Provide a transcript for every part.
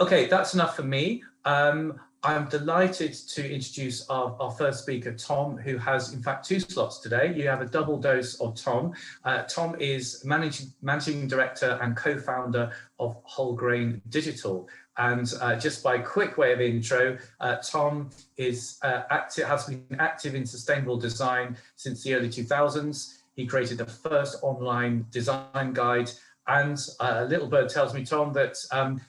Okay, that's enough for me. I'm delighted to introduce our first speaker, Tom, who has in fact 2 slots today. You have a double dose of Tom. Tom is managing director and co-founder of Wholegrain Digital. And just by quick way of intro, Tom is has been active in sustainable design since the early 2000s. He created the first online design guide. And a little bird tells me, Tom, that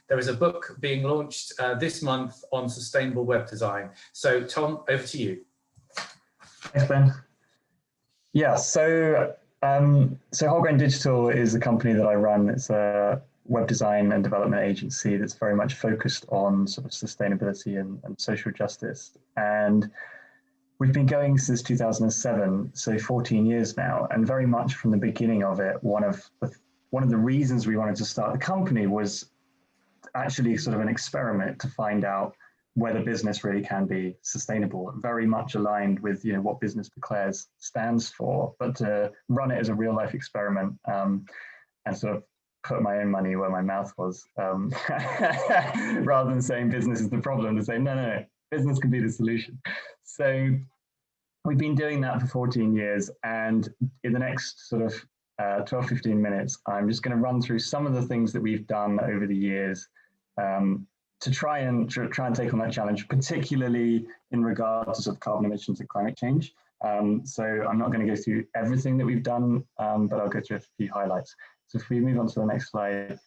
there is a book being launched this month on sustainable web design. So, Tom, over to you. Thanks, Ben. Yeah, so Wholegrain Digital is a company that I run. It's a web design and development agency that's very much focused on sort of sustainability and social justice. And we've been going since 2007, so 14 years now. And very much from the beginning of it, one of the reasons we wanted to start the company was actually sort of an experiment to find out whether business really can be sustainable, very much aligned with what Business Declares stands for, but to run it as a real life experiment and sort of put my own money where my mouth was, rather than saying business is the problem, to say, no, business can be the solution. So we've been doing that for 14 years. And in the next sort of 12, 15 minutes, I'm just going to run through some of the things that we've done over the years to try and take on that challenge, particularly in regard to sort of carbon emissions and climate change. So I'm not going to go through everything that we've done, but I'll go through a few highlights. So if we move on to the next slide,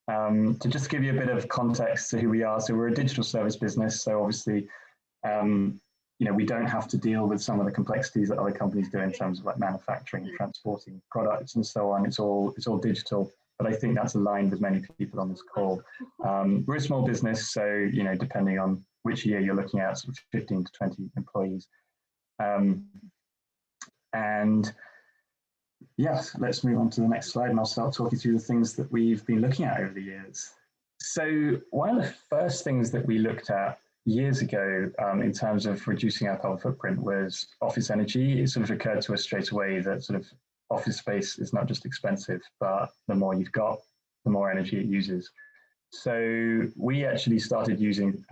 to just give you a bit of context to who we are. So we're a digital service business. So obviously, we don't have to deal with some of the complexities that other companies do in terms of like manufacturing, transporting products and so on. It's all digital, but I think that's aligned with many people on this call. We're a small business, so depending on which year you're looking at, sort of 15 to 20 employees. And yes, let's move on to the next slide, and I'll start talking through the things that we've been looking at over the years. So one of the first things that we looked at years ago in terms of reducing our carbon footprint was office energy. It sort of occurred to us straight away that sort of office space is not just expensive, but the more you've got, the more energy it uses. So we actually started using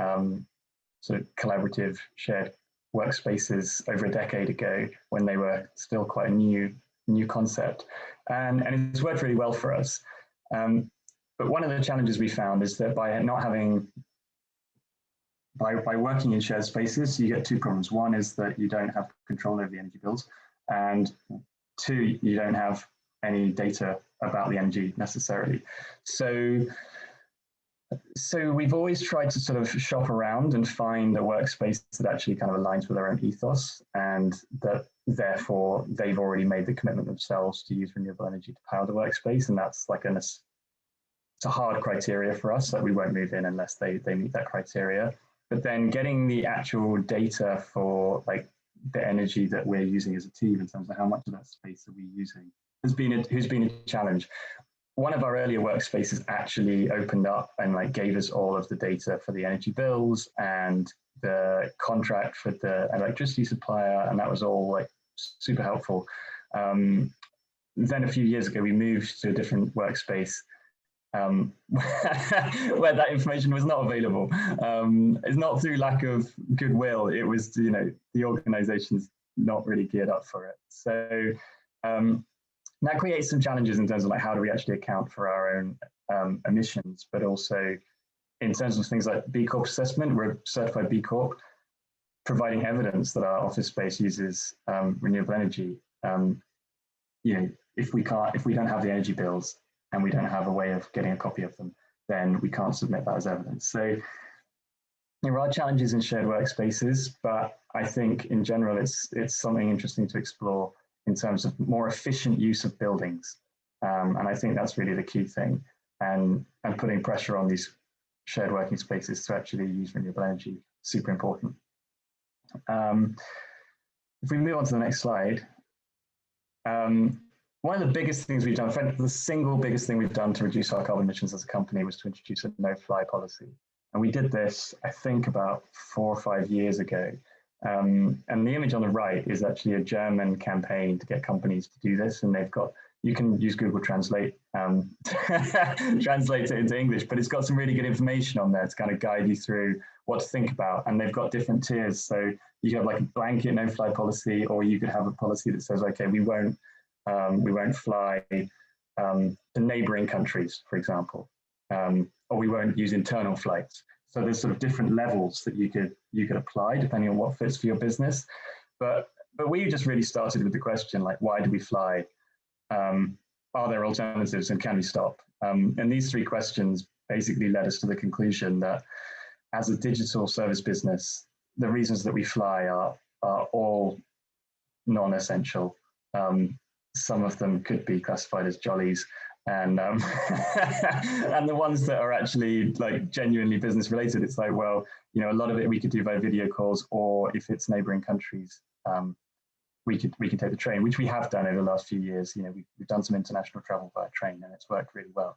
sort of collaborative shared workspaces over a decade ago when they were still quite a new concept. And it's worked really well for us. But one of the challenges we found is that by working in shared spaces, you get 2 problems. One is that you don't have control over the energy bills, and 2, you don't have any data about the energy necessarily. So we've always tried to sort of shop around and find a workspace that actually kind of aligns with our own ethos, and that therefore they've already made the commitment themselves to use renewable energy to power the workspace. And that's like it's a hard criteria for us, that we won't move in unless they meet that criteria. But then getting the actual data for like the energy that we're using as a team in terms of how much of that space are we using has been a challenge. One of our earlier workspaces actually opened up and like gave us all of the data for the energy bills and the contract for the electricity supplier, and that was all like super helpful. Then a few years ago, we moved to a different workspace where that information was not available. It's not through lack of goodwill, it was, the organization's not really geared up for it. So that creates some challenges in terms of like, how do we actually account for our own emissions, but also in terms of things like B Corp assessment. We're a certified B Corp, providing evidence that our office space uses renewable energy. If we don't have the energy bills, and we don't have a way of getting a copy of them, then we can't submit that as evidence. So there are challenges in shared workspaces, but I think in general, it's something interesting to explore in terms of more efficient use of buildings. And I think that's really the key thing, and putting pressure on these shared working spaces to actually use renewable energy, super important. If we move on to the next slide, one of the biggest things we've done, the single biggest thing we've done to reduce our carbon emissions as a company was to introduce a no-fly policy. And we did this, I think, about 4 or 5 years ago. And the image on the right is actually a German campaign to get companies to do this. And they've got you can use Google Translate, translate it into English, but it's got some really good information on there to kind of guide you through what to think about. And they've got different tiers. So you have like a blanket no-fly policy, or you could have a policy that says, okay, we won't fly to neighboring countries, for example, or we won't use internal flights. So there's sort of different levels that you could apply depending on what fits for your business. But we just really started with the question, like, why do we fly? Are there alternatives, and can we stop? And these three questions basically led us to the conclusion that as a digital service business, the reasons that we fly are all non-essential. Some of them could be classified as jollies, and and the ones that are actually like genuinely business related, it's like, well, you know, a lot of it we could do by video calls, or if it's neighboring countries, we can take the train, which we have done over the last few years. You know, we've done some international travel by train, and it's worked really well.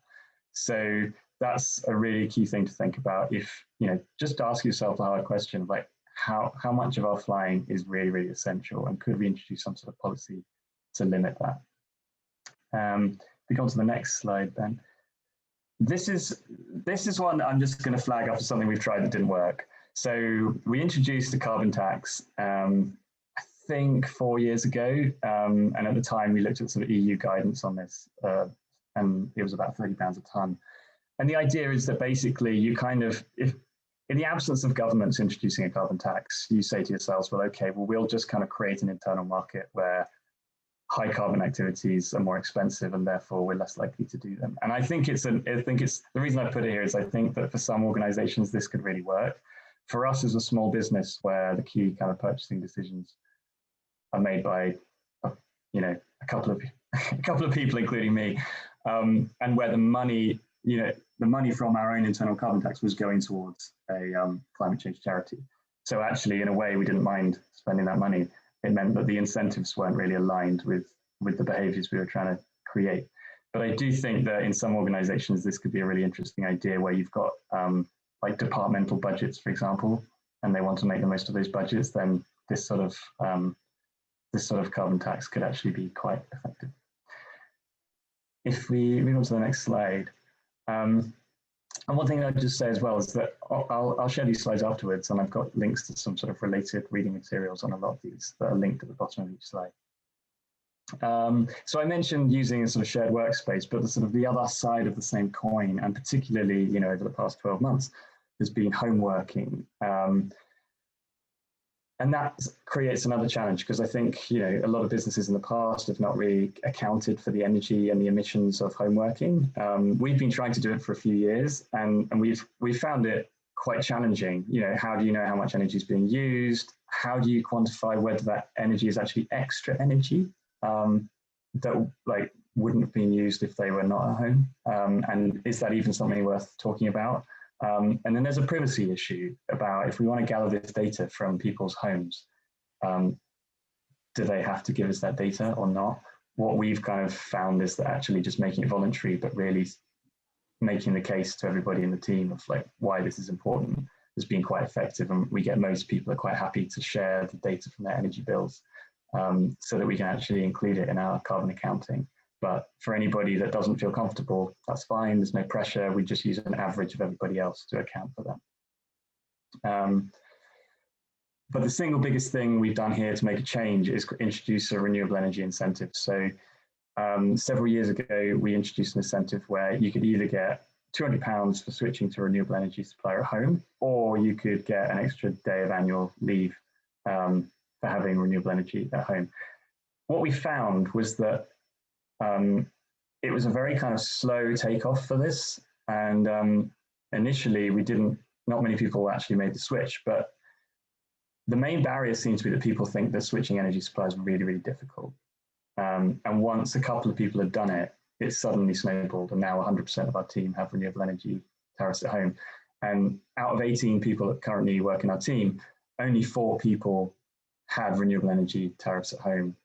So that's a really key thing to think about. If, you know, just ask yourself the hard question of like, how much of our flying is really, really essential, and could we introduce some sort of policy to limit that? If we go on to the next slide, Ben. This is one I'm just going to flag up as something we've tried that didn't work. So we introduced a carbon tax, I think 4 years ago, and at the time we looked at sort of EU guidance on this, and it was about £30 a tonne. And the idea is that basically you kind of, if in the absence of governments introducing a carbon tax, you say to yourselves, well, okay, well, we'll just kind of create an internal market where high carbon activities are more expensive, and therefore we're less likely to do them. And I think it's the reason I put it here is I think that for some organizations this could really work. For us as a small business, where the key kind of purchasing decisions are made by, you know, a couple of people, including me, and where the money, you know, the money from our own internal carbon tax was going towards a climate change charity. So actually, in a way, we didn't mind spending that money. It meant that the incentives weren't really aligned with the behaviors we were trying to create. But I do think that in some organizations, this could be a really interesting idea where you've got like departmental budgets, for example, and they want to make the most of those budgets, then this sort of carbon tax could actually be quite effective. If we move on to the next slide. And one thing I'd just say as well is that I'll share these slides afterwards, and I've got links to some sort of related reading materials on a lot of these that are linked at the bottom of each slide. So I mentioned using a sort of shared workspace, but the other side of the same coin, and particularly, you know, over the past 12 months, has been home working. And that creates another challenge, because I think, you know, a lot of businesses in the past have not really accounted for the energy and the emissions of home working. We've been trying to do it for a few years, and we've found it quite challenging. You know, how do you know how much energy is being used? How do you quantify whether that energy is actually extra energy that like wouldn't have been used if they were not at home? And is that even something worth talking about? And then there's a privacy issue about, if we want to gather this data from people's homes, do they have to give us that data or not? What we've kind of found is that actually just making it voluntary, but really making the case to everybody in the team of like why this is important, has been quite effective. And we get most people are quite happy to share the data from their energy bills, so that we can actually include it in our carbon accounting. But for anybody that doesn't feel comfortable, that's fine. There's no pressure. We just use an average of everybody else to account for them. But the single biggest thing we've done here to make a change is introduce a renewable energy incentive. So several years ago, we introduced an incentive where you could either get £200 for switching to a renewable energy supplier at home, or you could get an extra day of annual leave for having renewable energy at home. What we found was that it was a very kind of slow takeoff for this, and initially not many people actually made the switch, but the main barrier seems to be that people think that switching energy suppliers is really, really difficult. And once a couple of people had done it, it suddenly snowballed, and now 100% of our team have renewable energy tariffs at home. And out of 18 people that currently work in our team, only 4 people had renewable energy tariffs at home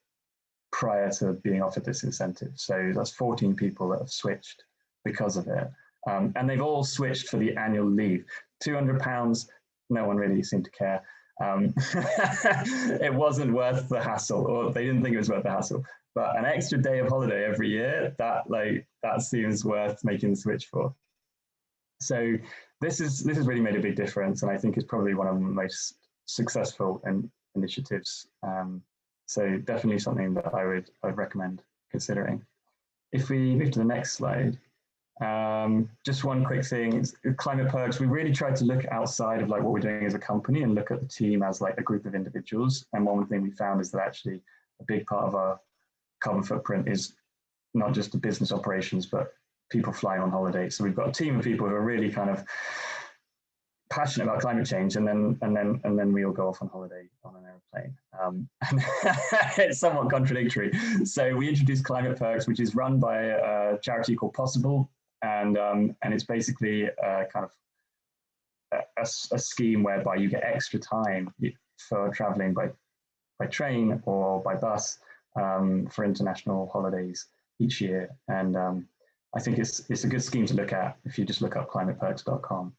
prior to being offered this incentive. So that's 14 people that have switched because of it. And they've all switched for the annual leave. £200, no one really seemed to care. It wasn't worth the hassle, or they didn't think it was worth the hassle. but an extra day of holiday every year, that seems worth making the switch for. So this has really made a big difference, and I think it's probably one of the most successful initiatives. So definitely something that I'd recommend considering. If we move to the next slide, just one quick thing, climate perks. We really tried to look outside of like what we're doing as a company and look at the team as like a group of individuals. And one thing we found is that actually a big part of our carbon footprint is not just the business operations, but people flying on holiday. So we've got a team of people who are really kind of passionate about climate change, and then we all go off on holiday on an airplane. It's somewhat contradictory. So we introduced Climate Perks, which is run by a charity called Possible, and it's basically kind of a scheme whereby you get extra time for traveling by train or by bus for international holidays each year. And I think it's a good scheme to look at if you just look up climateperks.com.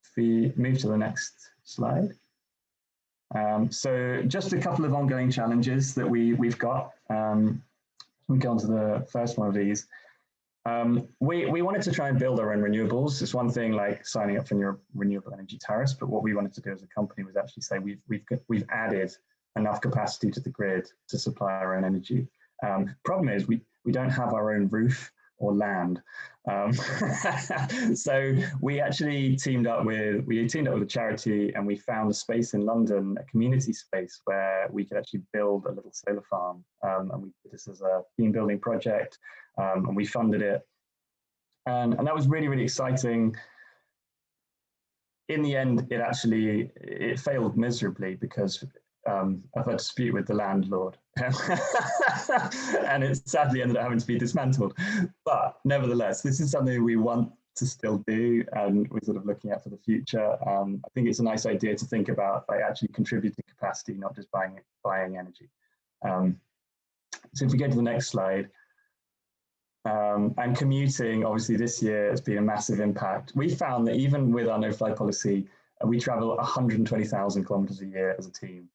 If we move to the next slide. So just a couple of ongoing challenges that we've got. We go on to the first one of these. We wanted to try and build our own renewables. It's one thing like signing up for your renewable energy tariffs, but what we wanted to do as a company was actually say we've added enough capacity to the grid to supply our own energy. Problem is we don't have our own roof or land. So we actually teamed up with a charity, and we found a space in London, a community space where we could actually build a little solar farm. And we did this as a team building project, and we funded it. And that was really, really exciting. In the end, it failed miserably because of a dispute with the landlord. And it sadly ended up having to be dismantled. But nevertheless, this is something we want to still do, and we're sort of looking at for the future. I think it's a nice idea to think about by actually contributing capacity, not just buying energy. So if we go to the next slide, and commuting, obviously this year has been a massive impact. We found that even with our no-fly policy, we travel 120,000 kilometers a year as a team.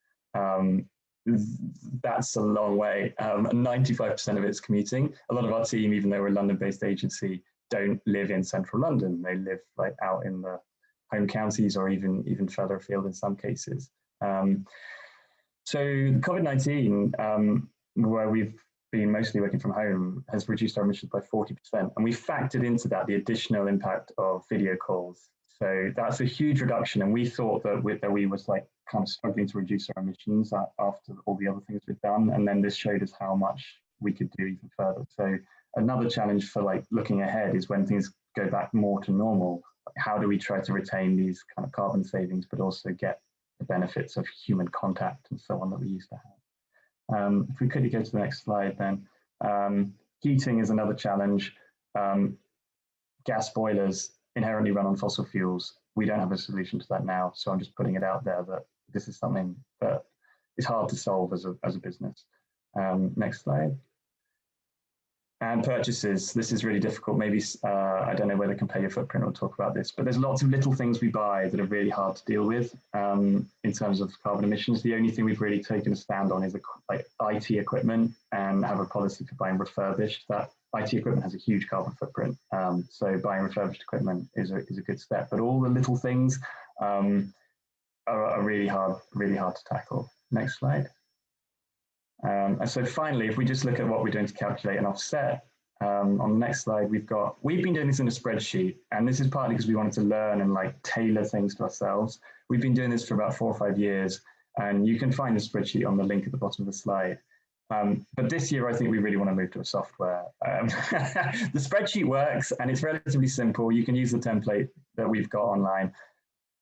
That's a long way. 95% of it's commuting. A lot of our team, even though we're a London-based agency, don't live in central London. They live like out in the home counties or even further afield in some cases. So COVID-19, where we've been mostly working from home, has reduced our emissions by 40%. And we factored into that the additional impact of video calls. So that's a huge reduction. And we thought that we was like kind of struggling to reduce our emissions after all the other things we've done. And then this showed us how much we could do even further. So another challenge for like looking ahead is when things go back more to normal, how do we try to retain these kind of carbon savings, but also get the benefits of human contact and so on that we used to have. If we could go to the next slide then. Heating is another challenge. Gas boilers inherently run on fossil fuels. We don't have a solution to that now, so I'm just putting it out there that this is something that is hard to solve as a business. Next slide. And purchases. This is really difficult. Maybe, I don't know whether Compare Your Footprint will talk about this, but there's lots of little things we buy that are really hard to deal with in terms of carbon emissions. The only thing we've really taken a stand on is like IT equipment, and have a policy for buying refurbished. That IT equipment has a huge carbon footprint. So buying refurbished equipment is a good step, but all the little things are really hard to tackle. Next slide. And so finally, if we just look at what we're doing to calculate an offset, on the next slide, we've been doing this in a spreadsheet, and this is partly because we wanted to learn and like tailor things to ourselves. We've been doing this for about 4 or 5 years, and you can find the spreadsheet on the link at the bottom of the slide. But this year, I think we really want to move to a software. The spreadsheet works, and it's relatively simple. You can use the template that we've got online,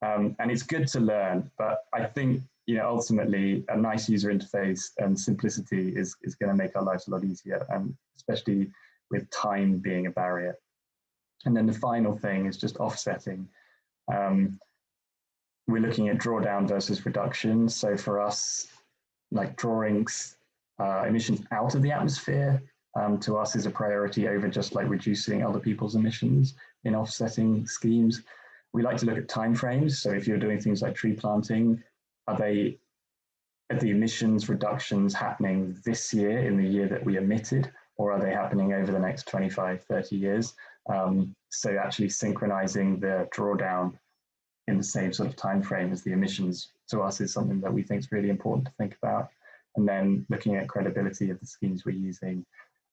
and it's good to learn. But I think, ultimately, a nice user interface and simplicity is going to make our lives a lot easier, and especially with time being a barrier. And then the final thing is just offsetting. We're looking at drawdown versus reduction. So for us, like drawing emissions out of the atmosphere, to us is a priority over just like reducing other people's emissions in offsetting schemes. We like to look at timeframes. So if you're doing things like tree planting, are they the emissions reductions happening this year, in the year that we emitted, or are they happening over the next 25, 30 years? So actually synchronizing the drawdown in the same sort of time frame as the emissions to us is something that we think is really important to think about. And then looking at credibility of the schemes we're using,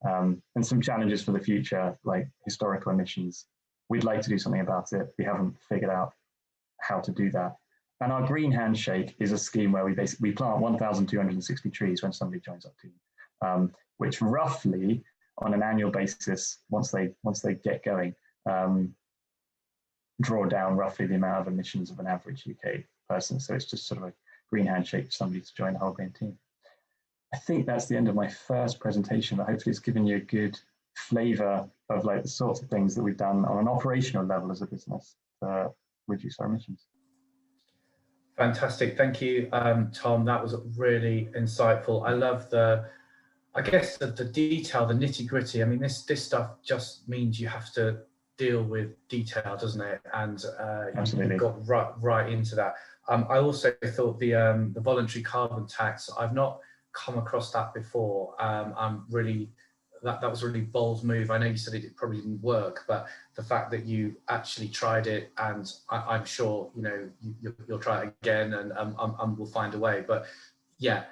and some challenges for the future, like historical emissions. We'd like to do something about it. We haven't figured out how to do that. And our Green Handshake is a scheme where we plant 1,260 trees when somebody joins our team, which roughly on an annual basis, once they get going, draw down roughly the amount of emissions of an average UK person. So it's just sort of a Green Handshake for somebody to join the Wholegrain team. I think that's the end of my first presentation, but hopefully it's given you a good flavor of like the sorts of things that we've done on an operational level as a business to reduce our emissions. Fantastic, thank you, Tom. That was really insightful. I love I guess the detail, the nitty gritty. I mean, this stuff just means you have to deal with detail, doesn't it? And Absolutely. you got right into that. I also thought the voluntary carbon tax, I've not come across that before. I'm really, that was a really bold move. I know you said it probably didn't work, but the fact that you actually tried it, and I'm sure you'll try it again, and we'll find a way. But yeah,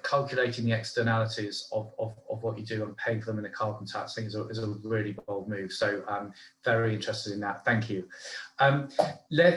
calculating the externalities of what you do and paying for them in the carbon tax thing is a really bold move. So I'm very interested in that. Thank you. Let's